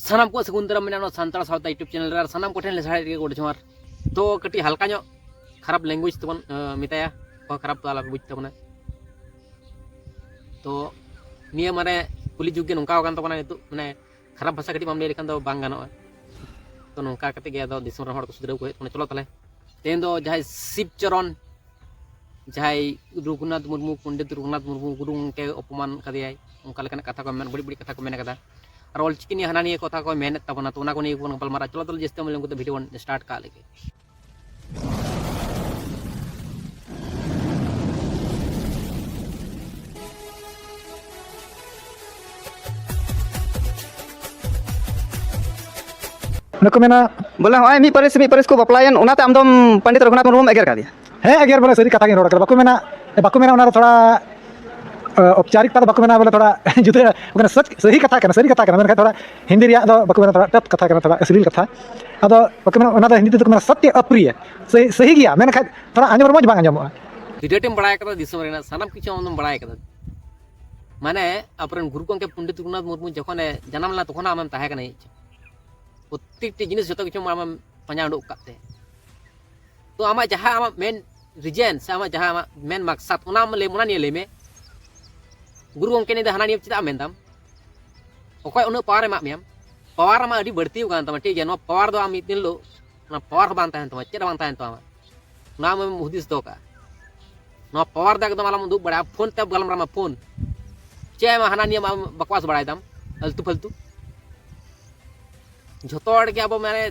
सानाम को सगुंदरा में सानताड़ सावता YouTube channel रे सानाम को ठेन लेसाड़े के गोड़ जोहार तो कटी हल्का नो खराब लैंग्वेज तबन मिताया और खराब तो अलग बुझ तबना तो निया माने कुली जुग के नोंका कान तबना नितु माने खराब भाषा कटी माम ले लेखान दो बांग गानोआ तो नोंका कते गया दो दिसम हड़ को सुधराव को हेत चलो तले तेन दो जहाय शिवचरण जहाय रघुनाथ मुर्मू पंडित रघुनाथ मुर्मू गुरु के अपमान कदियाय उनका लेकान कथा को मेन बड़ी बड़ी कथा को मेन कदा और ऑलचिकी हाना निये कथा को मेहनत तबना तो उना को निये बन गलमारा चलो तो जस्ते हम लोग वीडियो स्टार्ट का लेके नको मेना बोले हाँ मी परिस को बपलायन उनाते आमदम पंडित रघुनाथ मुर्मू एगर का दिया है अगर बोले सरी कथा के रोड कर बाको मेना उना थोड़ा औपचारिकता बाको मेना बोले थोड़ा जुदा बकना सही कथा करना सरी कथा करना मेन थोड़ा हिंदी रिया दो बाको मेना थोड़ा टप कथा करना थोड़ा अश्लील कथा अदो बाको मेना उना हिंदी तो सत्य अप्रिय सही गया मेन थोड़ा आंजम मज बांग आंजमोआ वीडियो टीम बड़ाय कदा दिसम रेना सानाम किछु हम बड़ाय कदा माने अपरन गुरु गंके पंडित रघुनाथ मुर्मू जखन जन्म ला तखन आम ताहे कने प्रत्येकटी जिनिस जो किछु आम पांजा उडुक काते तो आमा जहां आमा मेन रीजन से आमा जहां आमा मेन मकसद उना ले मुना निये लेमे गुरु गंके ने हाना निये चिदा मेनदाम ओकय उन पावर एमा मियाम पावर मा अडी बढती उगान तमा ठीक है पावर दो आम इतिन लो ना पावर बान ताहन तमा चेदा बान ताहन तमा ना हम हुदिस दो का ना पावर दा एकदम आलम दुब बड़ा फोन तब गलम रमा फोन चे मा हाना निये बकवास बड़ाय दाम अलतु फलतु जोतोड़ के अब माने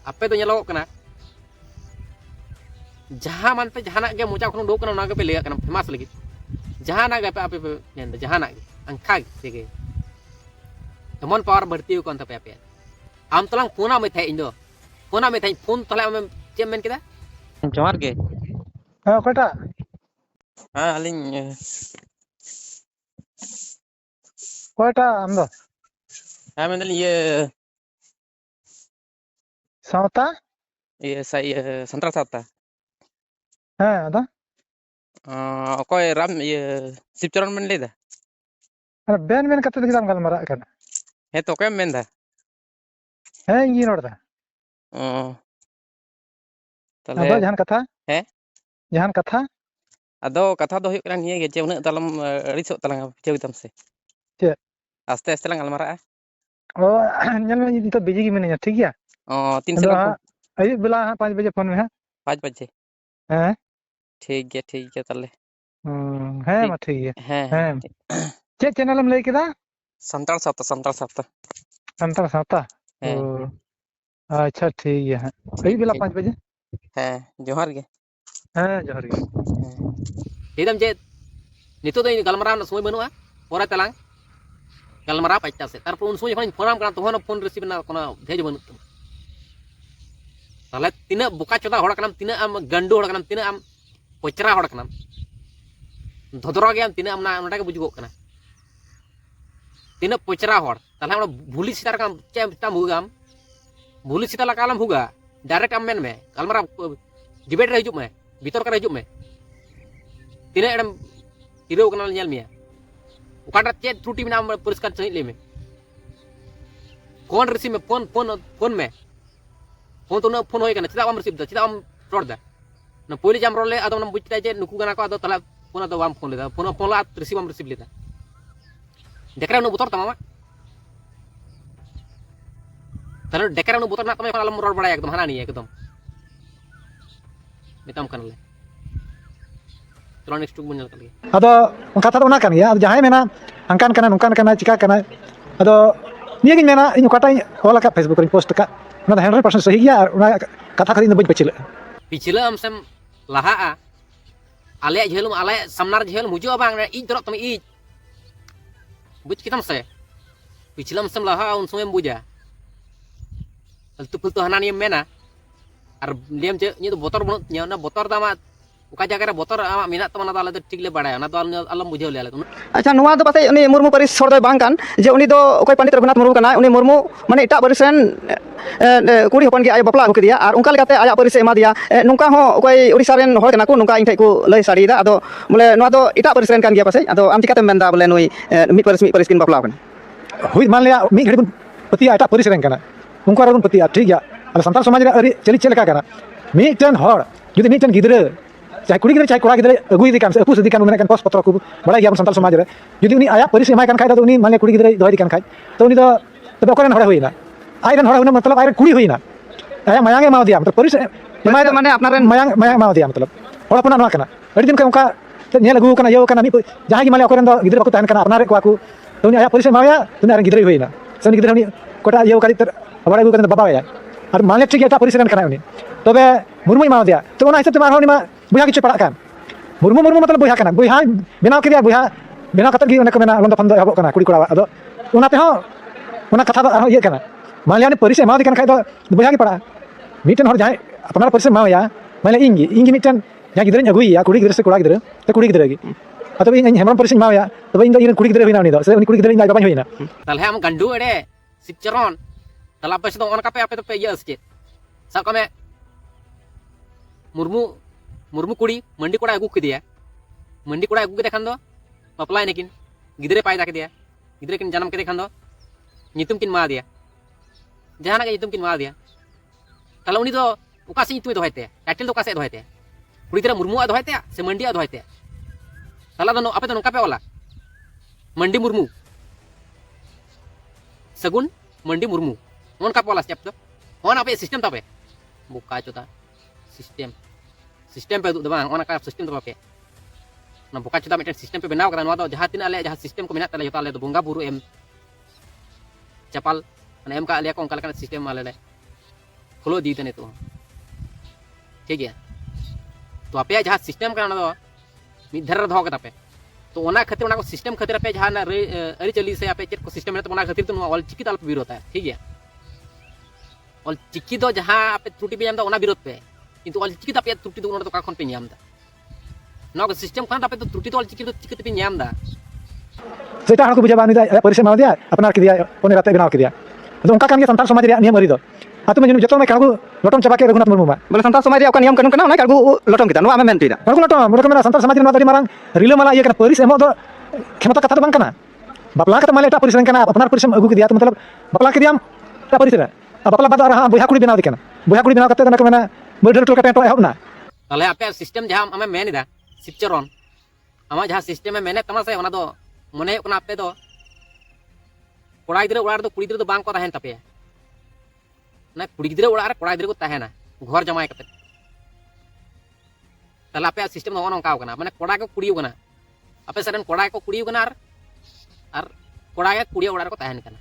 आपे तो ñeloग कना जहां मानते जहाना के मोचा खन डोक कना ना के पे लेगा कना फेमस लगी जहाना के आपे पे नेंद जहाना के अंखा के एमन पावर बढ़ती कोन तपे आपे आम तलांग फोना में थे इन दो फोना में थे फोन तले आम चे मेन केदा जोहार के हां कोटा हां अलिन कोटा हम दो हां मेन ये सावता ये सही संतरा साता हां अदा ओकोय राम ये शिवचरण मन लेदा अरे बेन बेन कते दिगदाम गलमारा कना हे तो ओकोय मेन दा है इंगी नोडदा तले अदा जहान कथा है जहान कथा अदो कथा दो हुयु कना निये गे चे उन तलम अड़िसो तलंग चेवितम से चे आस्ते आस्ते लंग गलमारा ओ ñal me तो बिजी की मिनिया ठीक है तीन से अयुब बेला 5 बजे फोन में है 5 बजे हैं ठीक है तले है मा ठीक है हैं चे चैनल हम ले केदा संतरा साता संतर साता हैं ओ अच्छा ठीक है अयुब बेला 5 बजे हैं जोहार के हैं जोहर गे एकदम जे नितो तो गलमरा समय बनुआ पोरा तलांग गलमरा पच्चा से तारपर उन समय जखन फोनाम कना तखन फोन रिसीव ना कोना भेज बनु ताले तिना बुका चोदा हड़ कनाम तिना आम गंडू हड़ कनाम तिना आम पचरा हड़ कनाम धोदरा गयाम तिना आम ना नोटा के बुझगो कना तिना पचरा हड़ ताले हम भूली सितार काम चे ता मुगाम भूली सिता लकालम हुगा डायरेक्ट आम मेन में गलमरा डिबेट रे हिजुब में भीतर कर हिजुब में तिना एडम हिरो कना नेल मिया उकाटा चे त्रुटि में नाम पुरस्कार सही ले में कौन रिसीव में फोन में फोन तो ना फोन होय कना चिदा आम रिसीव दा चिदा आम रोड दा ना पोली जाम रोले आदो ना बुझता जे नुकु गना को आदो तला फोन आदो आम फोन लेदा फोन ला रिसीव आम रिसीव लेदा डेकरा नु बुतर तमा तले डेकरा नु बुतर ना तमा आलम रोड बड़ा एकदम हाना नहीं एकदम मिताम कनले चलो नेक्स्ट बुन कर लिए अदो कथा तो ना कन गया जहां मेना अंकान कना नुकान कना चिका कना अदो निये गिन मेना इन कटा होल का फेसबुक रे पोस्ट का ना 100% सही गया और कथा खरी न बज पचिल पिछले हम सेम लहा आले झेलम आले सामनार झेल मुजो बांग इ दरो तम इ बुझ कितम से पिछले हम सेम लहा उन समय बुझा अलतु फुलतु हाना नियम मेना और लेम जे नि तो बोतर बन ना बोतर दामा उका जगह रे बोतर आमा मिना तमना दाले तो ठीक ले बड़ाय ना तो अलम बुझेव ले अच्छा नुआ दो पासे उनी मुर्मू परिस छोड़ दो बांग कान जे उनी दो ओकोय पंडित रघुनाथ मुर्मू कना उनी मुर्मू माने इटा परिस रेन कुड़ी हपन के आय बपला हुक दिया और उनका लेकाते आया परिस एमा दिया नुका हो ओकोय उड़ीसा रेन होय कना को नुका इन ठे को लय साड़ी दा अदो बोले नुआ दो इटा परिस रेन कान गया पासे अदो आम चिकाते मेनदा बोले नुई मिट परिस किन बपला कना हुई मान लिया मी घड़ी पतिया एटा परिस रेन कना उनको आरो पतिया ठीक गया अल संताल समाज रे अरि चली चलेका कना मीटन हड़ जुदी मीटन गिदरे चाहे कुड़ी गिदरे चाहे कोड़ा गिदरे अगुई दी कान से अपुस दी कान मेना कान पस पत्र को बड़ा गया संताल समाज रे जुदी उनी आया परिस एमाय कान खाय तो उनी माने कुड़ी गिदरे दोय दी कान खाय तो उनी तो तबे ओकरेन हड़ होइना आइरन हड़ होइना मतलब आइरन कुड़ी होइना आया मायांगे माव दिया मतलब परिस एमाय तो माने अपना रेन मायांग माव दिया मतलब हड़ अपना नवा कना अड़ी दिन का उनका नेल अगु कना यो कना मी जहां की माले ओकरेन दो गिदरे बाको तहन कना अपना रे को तो उनी आया परिस मावया तो उनी गिदरे होइना से उनी गिदरे उनी कोटा यो काली तर बड़ा अगु कना बाबा या और माले ठीक एटा परिस रेन कना उनी तबे मुर्मु माव दिया तो ओना हिसाब ते मारहो उनी मा बुया किछु पड़ा कान मुर्मु मुर्मु मतलब बुया कना बुया बेनाव के दिया बुया बेनाव कत गी उनको मेना लंदा फंदा हबो कना कुड़ी कोड़ा अदो उना ते हो उना कथा दो आरो ये कना माले ने परिस माव दी कन खाय दो बुया की पड़ा मीटन हर जाय अपना परिस मावया माले इंगी मीटन जहां गिदरे अगुई या कुड़ी गिदरे से कोड़ा गिदरे ते कुड़ी गिदरे गी अतो इन हेमरम परिस मावया तबे इन दो इन कुड़ी गिदरे होइना उनी दो से उनी कुड़ी गिदरे इन बाबा होइना ताले हम गंडू एडे सिपचरन ताला पे तो ओनका पे आपे तो पे ये अस्के साकमे मुर्मू कुड़ी मंडी कोड़ा अगु किदिया मंडी कोड़ा अगु के देखन दो बापलाय नेकिन गिदरे पायदा के दिया गिदरे किन जन्म के देखन दो नितुम किन मा दिया जहाना के नितुम किन मा दिया ताला उनी दो उका से नितुम दोहते टाइटल दो का से दोहते कुड़ी गिदरे मुर्मू आ दोहते से मंडी आ दोहते ताला दो आपे तो नोका पे वाला मंडी मुर्मू सगुन मंडी मुर्मू ओन का वाला स्टेप तो ओन आपे सिस्टम तपे बुका चोता सिस्टम पे दो बांग ओना का सिस्टम तो पे ना बुका चोता मिटन सिस्टम पे बनाव करा नवा दो जहां तीन आले जहां सिस्टम को मेना तले जोता आले तो बोंगा बुरु एम चपाल ना एम का आले को ओनका लका सिस्टम माले ले खोलो दी तने तो ठीक है तो आपे जहां सिस्टम का ना दो मिधर दो कता पे तो ओना खातिर ओना को सिस्टम खातिर पे जहां ना अरि चली से आपे चेक को सिस्टम में तो ओना खातिर तो ऑल चिकी ताल पे विरोध है ठीक है ऑल चिकी दो जहां आपे त्रुटि पे जाम दा ओना विरोध पे किंतु ऑल चिकी तापे त्रुटि दो ओना तो का खन पे जाम दा ना को सिस्टम खान तापे तो त्रुटि तो ऑल चिकी तो चिकी पे जाम दा सेटा हड़ को बुझा बानी दा परिस माव दिया अपना के दिया ओने राते बनाव के दिया तो उनका कान के संताल समाज रे नियम अरि दो आतु में जतो में कागु लोटम चबा के रघुनाथ मुर्मू मा बोले संताल समाज रे नियम कानून कना ना कागु लोटम किता नो आमे मेन तिदा कागु लोटम मोर के संताल समाज रे नदी मारंग रिले माला ये कना परिस एमो दो क्षमता कथा तो बांग कना बापला का माले एटा परिस कना अपना परिस अगु के दिया तो मतलब बापला के दियाम एटा परिस रे बापला बाद रहा बुया कुड़ी बनाव दिकना बुया कुड़ी बनाव कते ना मेना बडर टोल कटे तो एहबना ताले आपे सिस्टम जहां हमें मेन दा सिपचरन आमा जहां सिस्टम में मेने तमा से ओना दो मने कोना आपे दो कोड़ा गिदरे ओड़ा दो कुड़ी गिदरे दो बांग को ताहेन तपे ना कुड़ी गिदरे ओड़ा रे कोड़ा गिदरे को ताहेना घर जमाय कते ताले आपे सिस्टम नो ओनका कना माने कोड़ा को कुड़ी कना आपे सरन कोड़ा को कुड़ी कना और कोड़ा के कुड़ी ओड़ा को ताहेन कना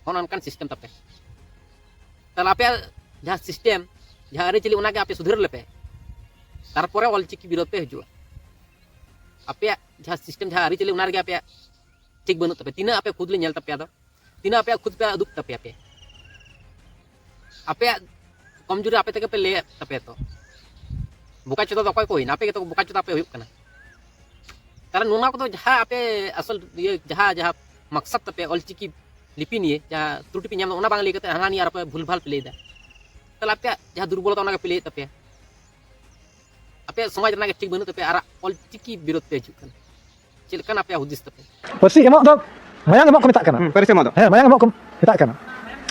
ओन अनकन सिस्टम तपे ताले आपे जहां सिस्टम जहां अरे चली ओना के आपे सुधर लेपे तारपरे ऑल चिकी विरोध पे हजुआ आपे जहां सिस्टम जहां अरे चली ओना रे आपे ठीक बनु तपे तीना आपे खुद ले नेल तपे दो तीना आपे खुद पे अदुक तपे आपे कमजोरी आपे तक पे ले तपे तो बुका चोदा तो कोई ना आपे तो बुका चोदा पे हुयुक कना कारण नोना को तो जहां आपे असल ये जहां मकसद तपे ऑल चिकी लिपि निये जहां त्रुटि पे नाम ओना बांग ले कते हाना नि आपे भूल भाल पे लेदा तला आपे जहां दुर्बलता ओना के पे ले तपे आपे समाज रना के ठीक बनु तपे आरा ऑल चिकी विरोध पे हजुक कना चेलकन आपे हुदिस तपे परिस एमो दो मायांग एमो को मेता कना परिस एमो दो हे मायांग एमो को मेता कना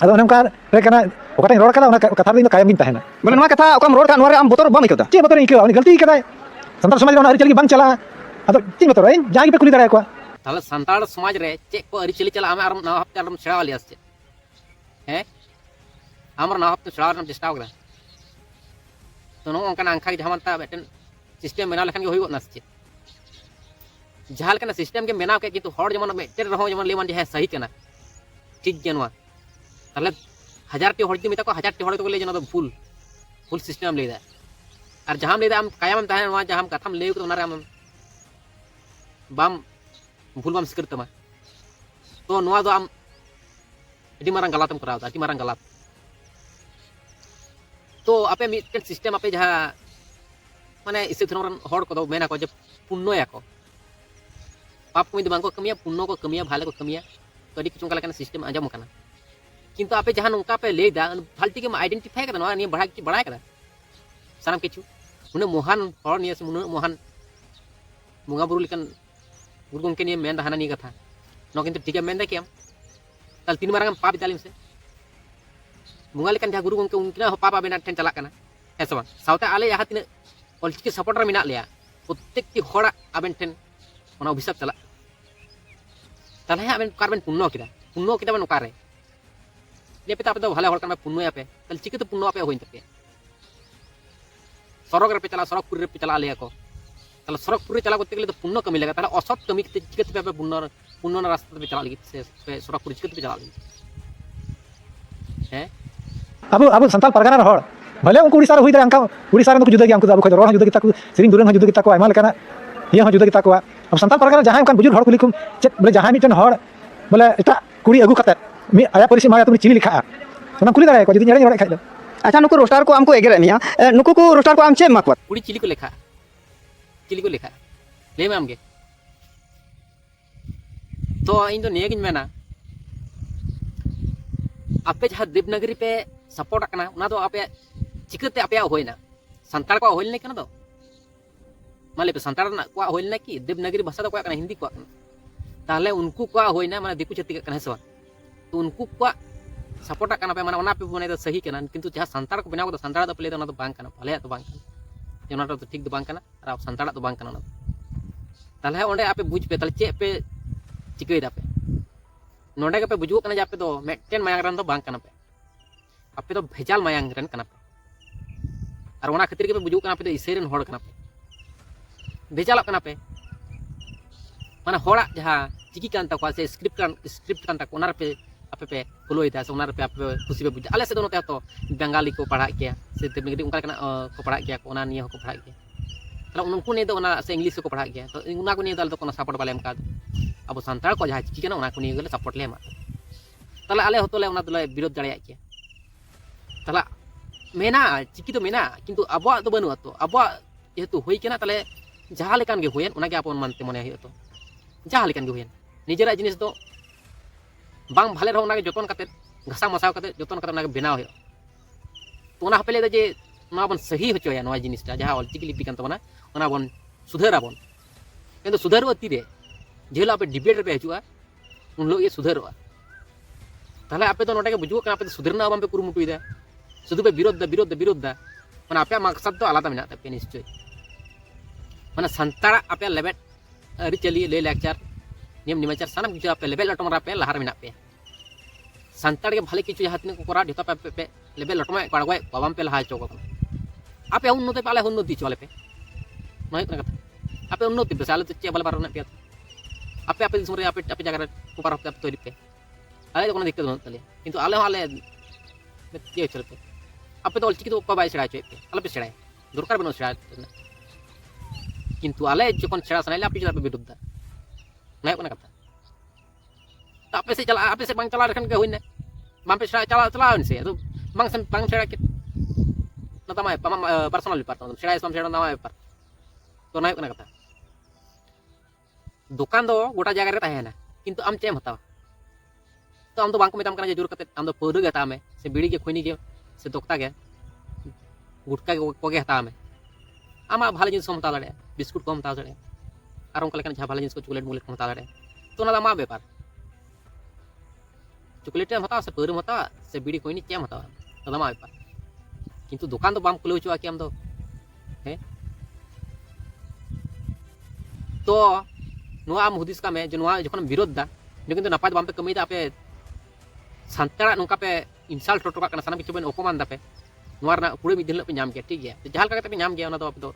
अदो ओनका रे कना ओकाटा रोड कदा ओना कथा दिन कायम गिन ताहेना बोले नवा कथा ओकम रोड का नवा रे आम बोतर बम इकदा चे बतर इके उनी गलती कदाय संताल समाज रे ओना अरि चली बांग चला अदो ची बतर रे जहां पे कुली दराय को ताले संताल समाज रे चे को अरि चली चला आमे आरम ना हफ्ते आरम छड़ा वाली आछे हैं आमर ना हफ्ते छड़ा आरम चेष्टा करा तो नो ओनका अंखा के जहां ता बेटन सिस्टम बना लेखन के होई ना छे जहाल कना सिस्टम के मेनाव के किंतु हर जमन मेटर रहो जमन लेमन जे सही कना ठीक जनवा ताले 1000 टी हड़ती मिता को 1000 टी हड़ तो ले जनो तो फुल सिस्टम ले दा और जहां ले दा हम कायम ताहे वहां जहां कथम ले तो नारे हम बाम भूल बाम सिकरतमा तो नवा दो हम एडी मारंग गलतम करावता एडी मारंग गलत तो आपे मिटन सिस्टम आपे जहां माने इसे थोरन हड़ को दो मेना को जे पुण्य याको पाप को बांग को कमिया पुण्य को कमिया भाले को कमिया तो अडी किचुं का सिस्टम आजम कना किंतु आपे जहां नोका पे ले दा फाल्टी के आइडेंटिफाई कदा नवा नि बढ़ा कदा सानम किछु उन मोहन हर नियस मुन मोहन मुंगा बुरु लेकन गुरु गंके नि मेन हाना नि कथा नो किंतु ठीक है मेन दा किम ताल तीन मारंग पाप इतालिम से बुंगा लेकिन जहाँ गुरु गंके उनकिना पाप आबेना ठेन चला करना है सब साउते आले यहाँ तीन ऑलचिकी सपोर्टर मिना लिया प्रत्येक हड़ा आबेन ठेन ओना अभिशाप चला ताले आबेन कारबेन पुण्य किदा बन ओकारे ले पे आपे तो भाले हड़ करना पुण्य आपे ताले चिके तो पुण्य आपे होइन तपे सरक रे पे चला सरकपुर रे पे चला लिया को ताले सरकपुर रे चला करते गेले तो पुण्य कमी लगा ताले असत कमी के चिके पे पुण्य रास्ता पे चला लगी से सरकपुर चिके पे चला लगी हैं अब संताल परगना हड़ भले उनको उड़ीसा हुई अंका उड़ीसा को जुदा गया उनको रोड जुदा गीता को सेरिंग दुरन जुदा गीता को आयमा लेकाना ये जुदा गीता को अब संताल परगना जहां उनका बुजुर्ग हड़ को लिखुम चेक बोले जहां मिटन हड़ बोले एटा कुड़ी अगु कते मी आया परिसी माया तुम चिली लिखा सोना कुली दाड़ा को जदी नेड़े नेड़े खाइ दो अच्छा नुकु रोस्टार को आमको एगेरे मिया नुकु को रोस्टार को आम चे माकवा कुड़ी चिली को लिखा ले में आमगे तो इन तो निये गिन मेना आपे जहां देवनागरी पे सपोर्ट करना उना तो आपे चिकते आपे होइना संताल को होइल ने कना दो माले पे संताल ना को होइल ने की देवनागरी भाषा तो को कना हिंदी को ताले उनको को होइना माने दिकु छतिक कना से तो उनको को सपोर्ट करना पे माने ओना पे बने तो सही कना किंतु जहां संताल को बनाव तो संताल तो पले तो ना तो बांग कना भले तो बांग कना ओना तो ठीक तो बांग कना और आप संताल तो बांग कना ना ताले ओंडे आपे बुझ पे ताले चे पे चिकई दा पे नोंडे के पे बुझु कना जापे तो मेटेन मायांग रन तो बांग कना पे आपे तो भेजाल मायांग रन कना पे और ओना खातिर के पे बुझु कना पे तो इसेरन होड़ कना पे भेजाल कना पे माने होड़ा जहां चिकी कान तक से स्क्रिप्ट कान तक ओना पे आपे पे फॉलो इता से ओना पे आपे खुशी पे बुझा आले से दोनों तो बंगाली को पढ़ा गया से देवनागरी उनका को पढ़ा गया ओना निये को पढ़ा गया तला उनको ने तो ओना से इंग्लिश को पढ़ा गया तो उना को निये दल तो कोनो सपोर्ट बाले एमका अब संताल को जहां चिकी ओना को निये गेले सपोर्ट ले एमा तला आले होतले ओना दले विरोध दाड़िया गया तला मेना चिकी तो मेना किंतु अबवा तो बनु तो अबवा जेतु होई केना तले जहां लेकान गे होयन ओना गे आपन मानते मने हियो तो जहां लेकान गे होयन निजेरा जिनिस तो बांग भाले रहो ओना गे जतन काते घसा मसाव काते जतन काते ओना गे बनाव हियो तो ओना हपेले दे जे ना बन सही होचोया नवा जिनिसटा जहां ऑलचिकी लिपि कान तबना ओना बन सुधाराबन किंतु सुधारवा तीरे जेला पे डिबेट पे हजुआ उन लोग ये सुधारवा ताले आपे तो नोटे के बुझु का आपे सुधरना बाम पे कुरुमुटु इदा शुद्ध पे विरोध दा माने आपे मकसद तो आलादा मेना तपे निश्चय माने संतारा आपे लेबेट अरि चली ले लेक्चर नियम निमाचार सानम किछु आपे लेबेल लटम रापे लहार मेना पे संतार के भले किछु जहां को करा जता पे लेबेल लटम काडगय बाबाम पे लहा चोक आपे उन्नति पाले उन्नति चले पे नय कना कथा आपे उन्नति पे साले तो चे बाल बार पे आपे आपे दिसम रे आपे आपे जगह को पार पे तोरी पे आले तो कोनो दिक्कत न तले किंतु आले के चलते आपे तो ऑलचिकी तो बाय सेड़ा पे आले पे सेड़ा दरकार बनो सेड़ा किंतु आले जखन सेड़ा सनाइले आपे जरा पे विरुद्ध नय कना कथा तो आपे से बांग चला रखन के होइने माम पे सेड़ा चला से तो बांग सेड़ा के न तमाय पर्सनल बेपार सेड़ा सम सेड़ा तमाय बेपार तो नय कना कथा दुकान दो गोटा जगह रे ताहेना किंतु आम चेम हतावा तो आम तो बांको मेताम कना जे जोर कते आम तो पौर गे हतामे से बीड़ी के खोनी के से दोक्ता गे गुटका को गे हतामे आमा भाले जिनिस हम हता दाड़े बिस्कुट को हम हता दाड़े आर उनका लेकन भाले जिनिस को चॉकलेट मुलेट को हता दाड़े तो ना मा बेपार चॉकलेट हम हता से पौर हता से बीड़ी खोनी चेम हता तो मा बेपार किंतु दुकान तो बाम खुले चुआ कि आम दो है तो नुआ आम हुदिस का में जो नुआ जखन विरोध दा लेकिन तो नपाय बाम पे कमी दा पे संतारा नुका पे इंसल्ट टोटो का साना किछु बेन अपमान दा पे नुआ रना पुरे मिद दिन पे नाम गया ठीक गया तो जहाल का पे नाम गया ओना दो आप दो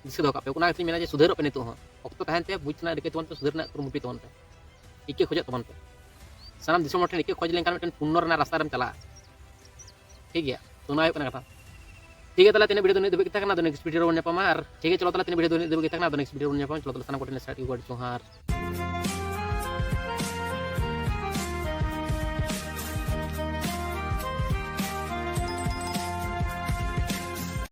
दिस दो का पे ओना मेना जे सुधर पे नितो हो अक्तो तहनते बुझना रिके तोन पे सुधरना कुरुमुटी तोन पे इके खोज तोन पे सानाम दिसम मोठे इके खोज लेन कान पुन्नर रना रास्ता रम चला ठीक गया तो ना कना कथा ठीक है तला तेने वीडियो दो कितना करना दो नेक्स्ट वीडियो रो ने पमा और ठीक है चलो तला तेने वीडियो दो कितना करना दो नेक्स्ट वीडियो रो ने पमा चलो तला साना कोटे ने स्टार्ट को जोहार